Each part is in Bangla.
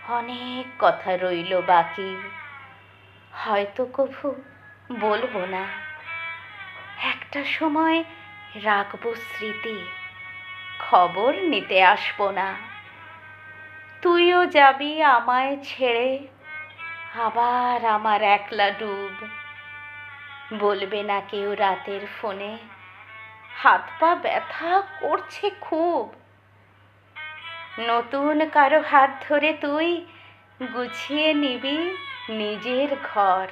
অনেক কথা রইল বাকি, হয়তো কভু বলবো না। একটা সময় রাখবো স্মৃতি, খবর নিতে আসবো না। তুইও যাবি আমায় ছেড়ে, আবার আমার একলা ডুব। বলবে না কেউ রাতের ফোনে, হাত পা ব্যথা করছে খুব। নতুন কারো হাত ধরে তুই গুছিয়ে নিবি নিজের ঘর।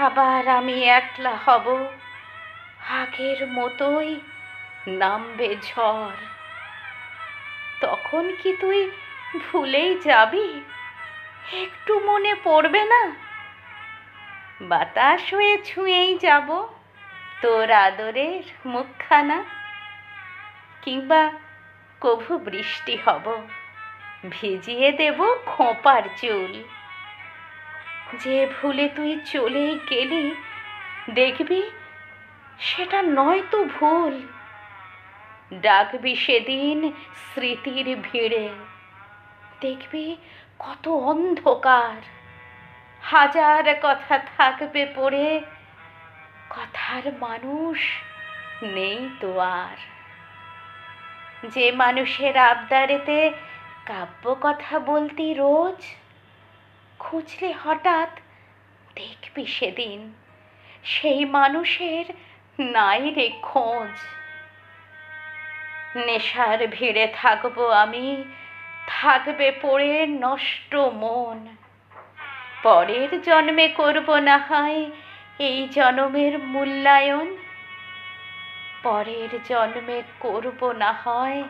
আবার আমি একলা হব, আগের মতোই নামবে ঝড়। তখন কি তুই ভুলেই যাবি, একটু মনে পড়বে না? বাতাস হয়ে ছুঁয়েই যাব তোর আদরের মুখখানা। কিংবা কভু বৃষ্টি হব, ভিজিয়ে দেব খোঁপার চুল। যে ভুলে তুই চলেই গেলি, দেখবি সেটা নয় তো ভুল। ডাকবি সেদিন স্মৃতির ভিড়ে, দেখবি কত অন্ধকার। হাজার কথা থাকবে পড়ে, কথার মানুষ নেই তো আর। যে মানুষের আবদারেতে কাব্য কথা বলতি রোজ, খুঁজলে হঠাৎ দেখবি সেদিন সেই মানুষের নাই রে খোঁজ। নেশার ভিড়ে থাকবো আমি, থাকবে পড়ে নষ্ট মন। পরের জন্মে করব না হয় এই জনমের মূল্যায়ন। পরের জন্মে করব না হয়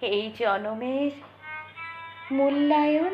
এই জনমের মূল্যায়ন।